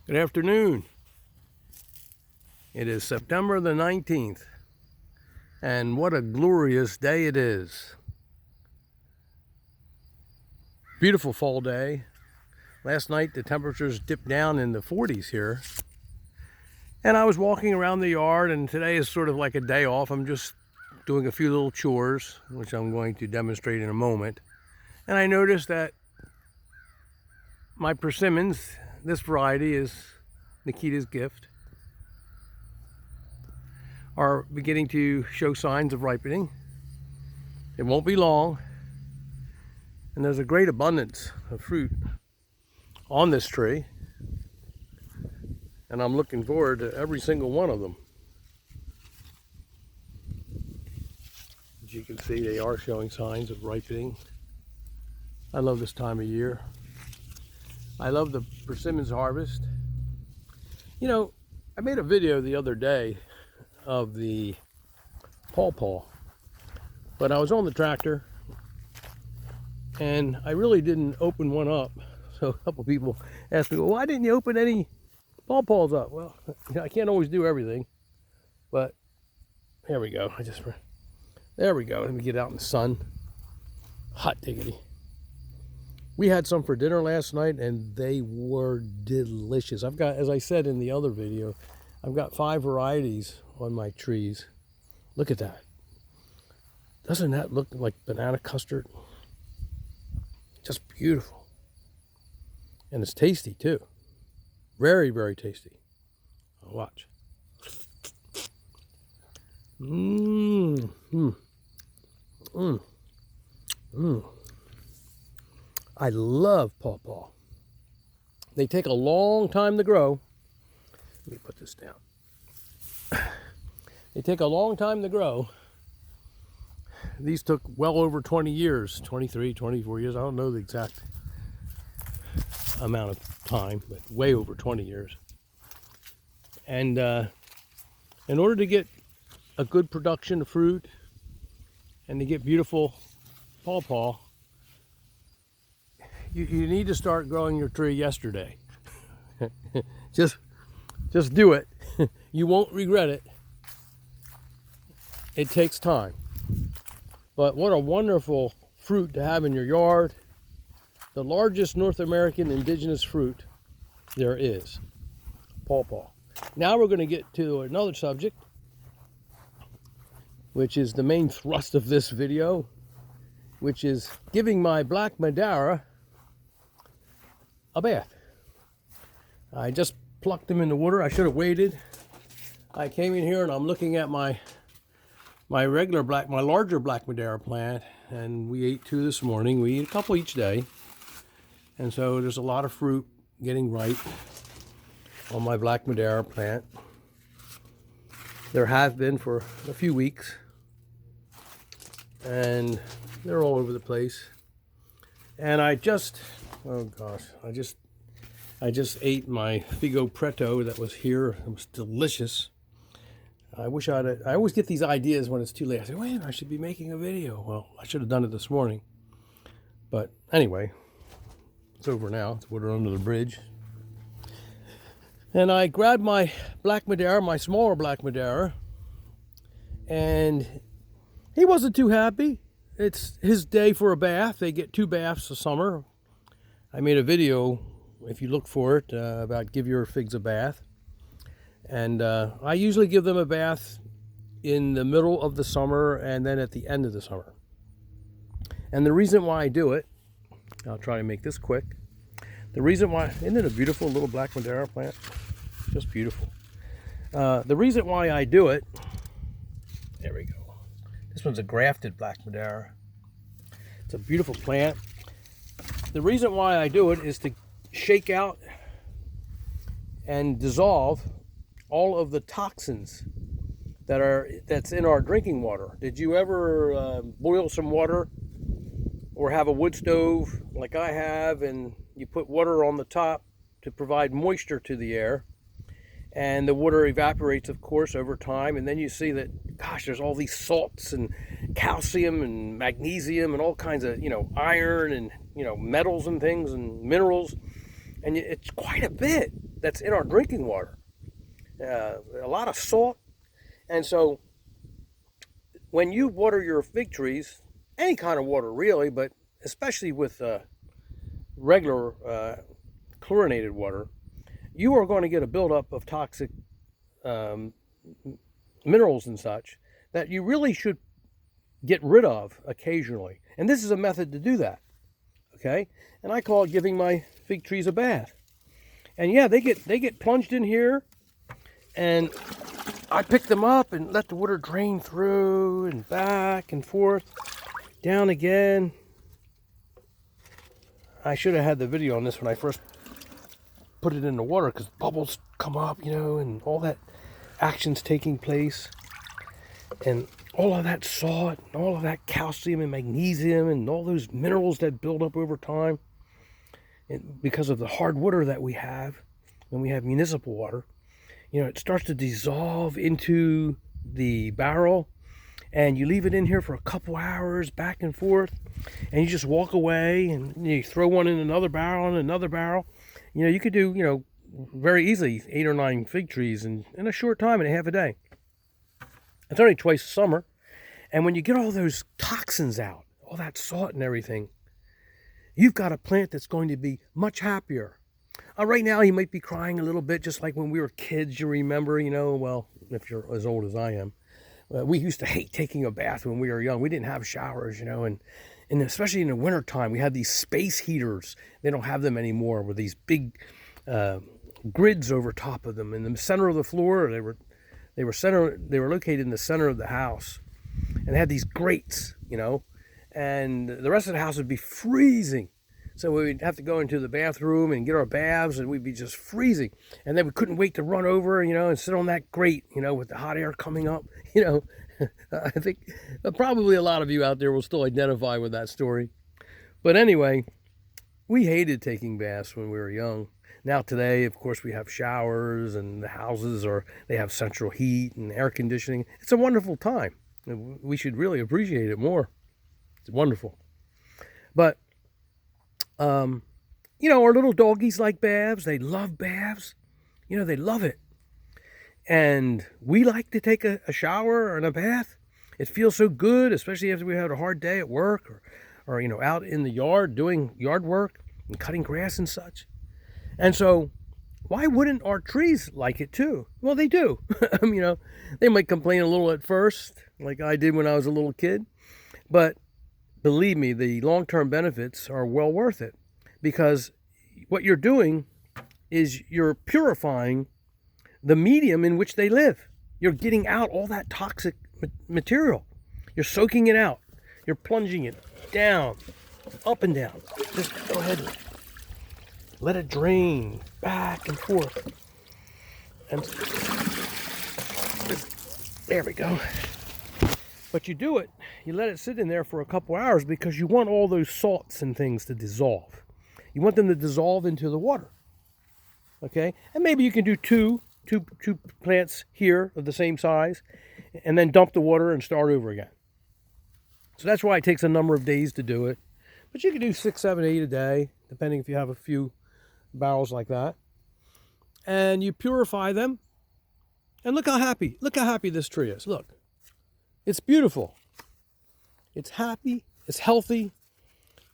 Good afternoon. It is September the 19th, and what a glorious day it is. Beautiful fall day. Last night the temperatures dipped down in the 40s here, and I was walking around the yard, and today is sort of like a day off. I'm just doing a few little chores, which I'm going to demonstrate in a moment, and I noticed that my persimmons, this variety is Nikita's gift, are beginning to show signs of ripening. It won't be long, and there's a great abundance of fruit on this tree, and I'm looking forward to every single one of them. As you can see, they are showing signs of ripening. I love this time of year. I love the persimmons harvest. You know, I made a video the other day of the pawpaw, but I was on the tractor and I really didn't open one up. So a couple people asked me, well, why didn't you open any pawpaws up? Well, I can't always do everything, but there we go. There we go. Let me get out in the sun. Hot diggity. We had some for dinner last night and they were delicious. I've got, as I said in the other video, I've got 5 varieties on my trees. Look at that. Doesn't that look like banana custard? Just beautiful. And it's tasty too. Very, very tasty. Watch. Mmm. Mmm. Mmm. Mmm. I love pawpaw. They take a long time to grow. Let me put this down. They take a long time to grow. These took well over 20 years, 23, 24 years. I don't know the exact amount of time, but way over 20 years. And in order to get a good production of fruit and to get beautiful pawpaw, you need to start growing your tree yesterday. Just do it. You won't regret it. It takes time. But what a wonderful fruit to have in your yard. The largest North American indigenous fruit there is, pawpaw. Now we're going to get to another subject, which is the main thrust of this video, which is giving my black Madeira a bath. I just plucked them in the water. I should have waited. I came in here and I'm looking at my larger black Madeira plant, and we ate 2 this morning. We eat a couple each day, and so there's a lot of fruit getting ripe on my black Madeira plant. There have been for a few weeks, and they're all over the place. And I just ate my Figo Preto that was here. It was delicious. I always get these ideas when it's too late. I say, wait, I should be making a video. Well, I should have done it this morning. But anyway, it's over now. It's water under the bridge. And I grabbed my black Madeira, my smaller black Madeira, and he wasn't too happy. It's his day for a bath. They get 2 baths a summer. I made a video, if you look for it, about give your figs a bath. And I usually give them a bath in the middle of the summer and then at the end of the summer. And the reason why I do it, I'll try to make this quick. The reason why, isn't it a beautiful little black Madeira plant? Just beautiful. The reason why I do it, there we go. This one's a grafted black Madeira. It's a beautiful plant. The reason why I do it is to shake out and dissolve all of the toxins that's in our drinking water. Did you ever boil some water or have a wood stove like I have, and you put water on the top to provide moisture to the air, and the water evaporates, of course, over time, and then you see that, gosh, there's all these salts and calcium and magnesium and all kinds of, iron and, metals and things and minerals, and it's quite a bit. that's in our drinking water. A lot of salt. And so when you water your fig trees, any kind of water really, but especially with regular chlorinated water, you are going to get a buildup of toxic minerals and such that you really should get rid of occasionally. And this is a method to do that. Okay? And I call it giving my fig trees a bath. And yeah, they get plunged in here, and I pick them up and let the water drain through and back and forth, down again. I should have had the video on this when I first put it in the water, because bubbles come up, and all that action's taking place. And all of that salt, and all of that calcium and magnesium, and all those minerals that build up over time, and because of the hard water that we have, when we have municipal water, it starts to dissolve into the barrel, and you leave it in here for a couple hours, back and forth, and you just walk away, and you throw one in another barrel and another barrel. You could do, very easily 8 or 9 fig trees in a short time, in a half a day. It's only twice a summer. And when you get all those toxins out, all that salt and everything, you've got a plant that's going to be much happier. Right now, he might be crying a little bit, just like when we were kids, you remember, well, if you're as old as I am. We used to hate taking a bath when we were young. We didn't have showers, and especially in the wintertime, we had these space heaters. They don't have them anymore, with these big grids over top of them. In the center of the floor, they were located in the center of the house, and they had these grates, and the rest of the house would be freezing. So we'd have to go into the bathroom and get our baths, and we'd be just freezing. And then we couldn't wait to run over, and sit on that grate, with the hot air coming up, I think probably a lot of you out there will still identify with that story. But anyway, we hated taking baths when we were young. Now today, of course, we have showers, and the houses they have central heat and air conditioning. It's a wonderful time. We should really appreciate it more. It's wonderful. But, our little doggies like baths. They love baths. They love it. And we like to take a shower and a bath. It feels so good, especially after we had a hard day at work or out in the yard doing yard work and cutting grass and such. And so, why wouldn't our trees like it too? Well, they do. They might complain a little at first, like I did when I was a little kid. But believe me, the long-term benefits are well worth it, because what you're doing is you're purifying the medium in which they live. You're getting out all that toxic material. You're soaking it out. You're plunging it down, up and down. Just go ahead and let it drain back and forth. And there we go. But you do it, you let it sit in there for a couple hours, because you want all those salts and things to dissolve. You want them to dissolve into the water. Okay? And maybe you can do two plants here of the same size, and then dump the water and start over again. So that's why it takes a number of days to do it. But you can do 6, 7, 8 a day, depending if you have a few barrels like that. And you purify them. And look how happy this tree is. Look. It's beautiful. It's happy. It's healthy.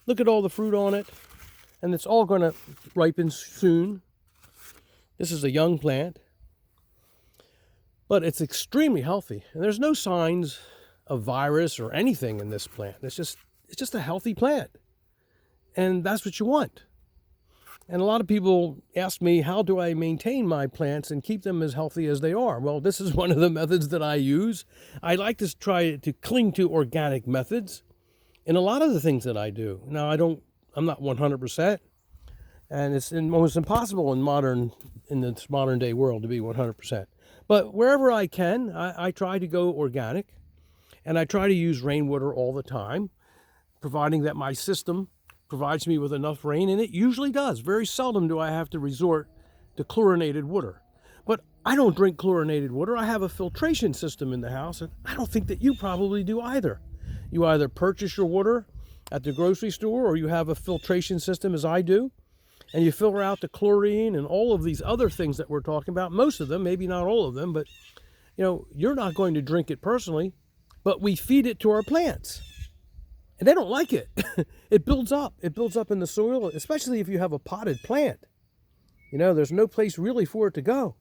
Look at all the fruit on it. And it's all going to ripen soon. This is a young plant. But it's extremely healthy. And there's no signs of virus or anything in this plant. It's just a healthy plant. And that's what you want. And a lot of people ask me, how do I maintain my plants and keep them as healthy as they are? Well, this is one of the methods that I use. I like to try to cling to organic methods in a lot of the things that I do. Now, I'm not 100%, and it's almost impossible in this modern day world to be 100%. But wherever I can, I try to go organic, and I try to use rainwater all the time, providing that my system provides me with enough rain, and it usually does. Very seldom do I have to resort to chlorinated water. But I don't drink chlorinated water. I have a filtration system in the house, and I don't think that you probably do either. You either purchase your water at the grocery store, or you have a filtration system as I do. and you filter out the chlorine and all of these other things that we're talking about, most of them, maybe not all of them, but you're not going to drink it personally, but we feed it to our plants. And they don't like it. It builds up. It builds up in the soil, especially if you have a potted plant. There's no place really for it to go.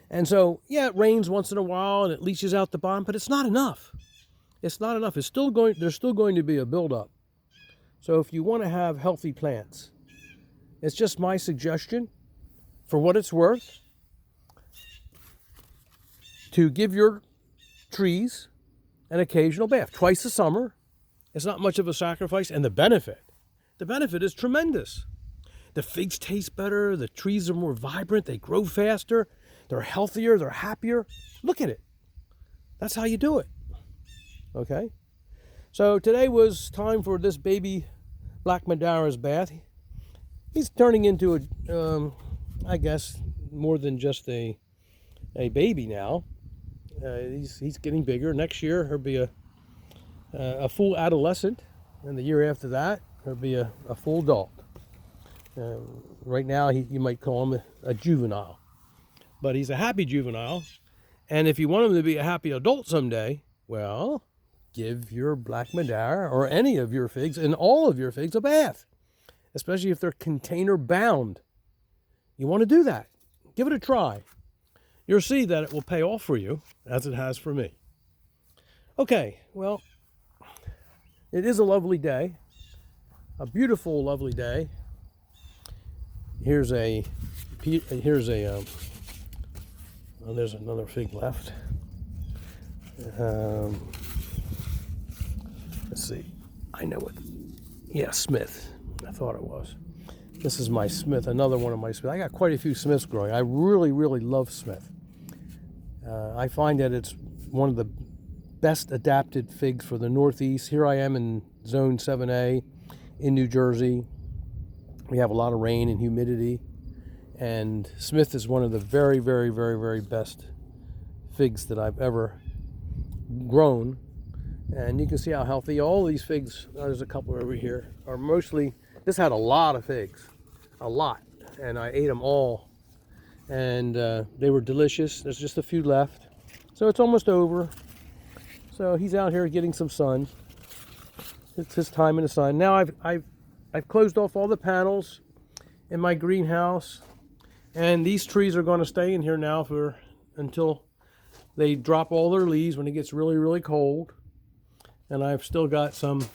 And so, yeah, it rains once in a while and it leaches out the bottom, but it's not enough. It's not enough. There's still going to be a buildup. So if you want to have healthy plants, it's just my suggestion, for what it's worth, to give your trees an occasional bath twice a summer. It's not much of a sacrifice, and the benefit is tremendous. The figs taste better, the trees are more vibrant, they grow faster, they're healthier, they're happier. Look at it. That's how you do it. Okay? So today was time for this baby Black Madeira's bath. He's turning into I guess, more than just a baby now. He's getting bigger. Next year he'll be a full adolescent, and the year after that he'll be a full adult. Right now you might call him a juvenile, but he's a happy juvenile. And if you want him to be a happy adult someday, well, give your Black Madeira or any of your figs and all of your figs a bath, especially if they're container bound. You want to do that. Give it a try. You'll see that it will pay off for you, as it has for me. Okay, well, it is a lovely day, a beautiful, lovely day. Here's oh, there's another fig left. Let's see. I know it. Yeah, Smith. I thought it was. This is my Smith, another one of my Smith. I got quite a few Smiths growing. I really, really love Smith. I find that it's one of the best adapted figs for the Northeast. Here I am in Zone 7A in New Jersey. We have a lot of rain and humidity, and Smith is one of the very, very, very, very best figs that I've ever grown. And you can see how healthy all these figs, there's a couple over here, are mostly, this had a lot of figs, a lot, and I ate them all, and they were delicious. There's just a few left, so it's almost over. So he's out here getting some sun. It's his time in the sun. Now I've closed off all the panels in my greenhouse, and these trees are going to stay in here now until they drop all their leaves when it gets really, really cold. And I've still got some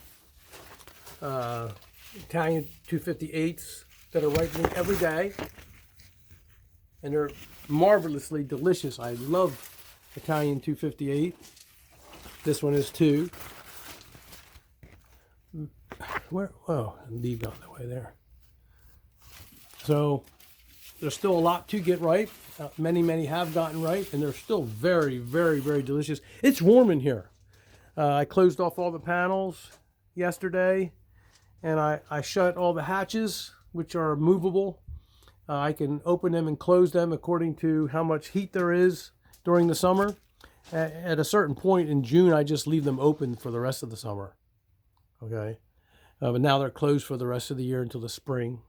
Italian 258s that are ripening every day, and they're marvelously delicious. I love Italian 258. This one is too. Oh, leaf got in the way there. So there's still a lot to get ripe. Many have gotten ripe, and they're still very, very, very delicious. It's warm in here. I closed off all the panels yesterday, and I shut all the hatches, which are movable. I can open them and close them according to how much heat there is during the summer. At a certain point in June, I just leave them open for the rest of the summer. Okay, but now they're closed for the rest of the year until the spring,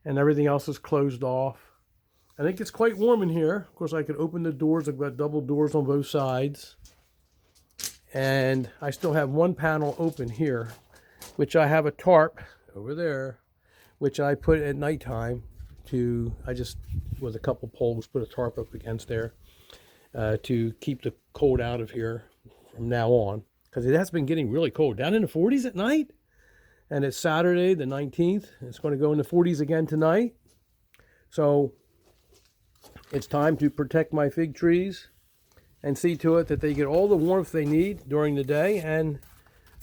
and everything else is closed off. And it gets quite warm in here. Of course, I could open the doors. I've got double doors on both sides. And I still have one panel open here, which I have a tarp over there, which I put at nighttime I just, with a couple poles, put a tarp up against there to keep the cold out of here from now on. Because it has been getting really cold, down in the 40s at night. And it's Saturday, the 19th. It's going to go in the 40s again tonight. So it's time to protect my fig trees and see to it that they get all the warmth they need during the day. And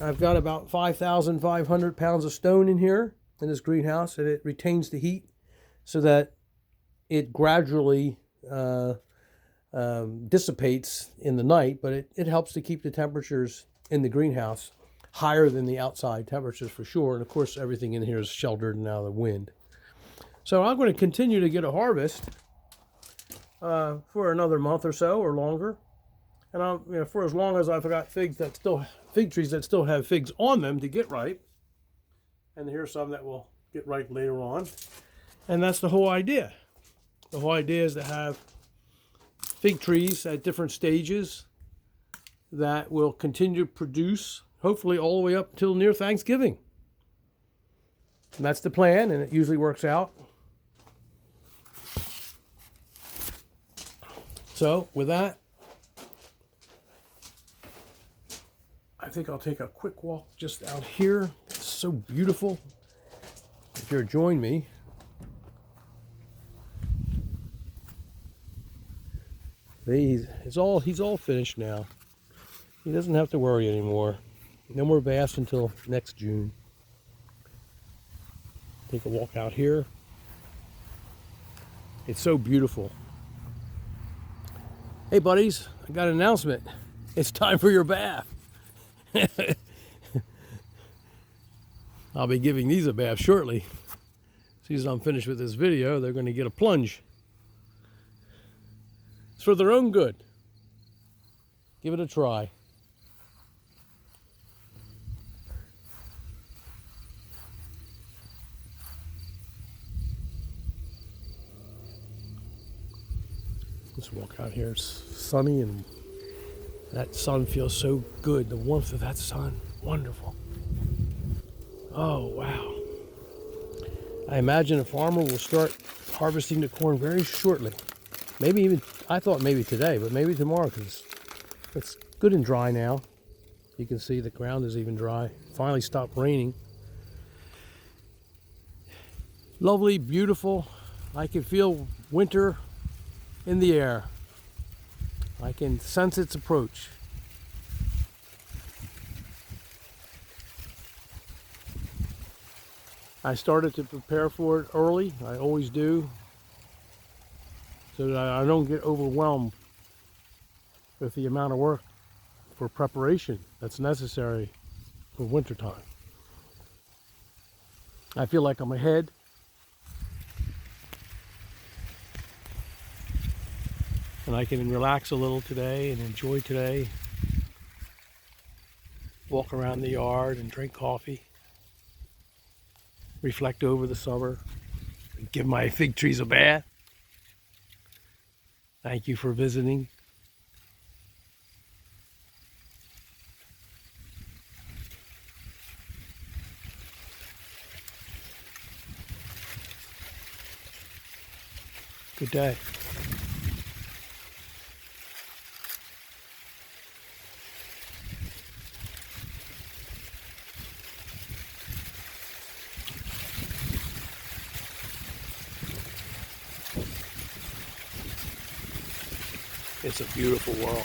I've got about 5,500 pounds of stone in here in this greenhouse, and it retains the heat so that it gradually dissipates in the night, but it helps to keep the temperatures in the greenhouse higher than the outside temperatures for sure. And of course, everything in here is sheltered and out of the wind. So I'm going to continue to get a harvest for another month or so or longer. And for as long as I've got fig trees that still have figs on them to get ripe. And here's some that will get ripe later on. And that's the whole idea. The whole idea is to have fig trees at different stages that will continue to produce, hopefully all the way up until near Thanksgiving. And that's the plan, and it usually works out. So with that, I think I'll take a quick walk just out here. It's so beautiful. If you'll join me. He's all finished now. He doesn't have to worry anymore. No more baths until next June. Take a walk out here. It's so beautiful. Hey buddies, I got an announcement. It's time for your bath. I'll be giving these a bath shortly. As soon as I'm finished with this video, they're going to get a plunge. It's for their own good. Give it a try. Let's walk out here. It's sunny and that sun feels so good. The warmth of that sun, wonderful. Oh, wow. I imagine a farmer will start harvesting the corn very shortly. Maybe even, I thought maybe today, but maybe tomorrow, because it's good and dry now. You can see the ground is even dry. Finally stopped raining. Lovely, beautiful. I can feel winter in the air. I can sense its approach. I started to prepare for it early. I always do, so that I don't get overwhelmed with the amount of work for preparation that's necessary for wintertime. I feel like I'm ahead. And I can relax a little today and enjoy today. Walk around the yard and drink coffee. Reflect over the summer. And give my fig trees a bath. Thank you for visiting. Good day. It's a beautiful world.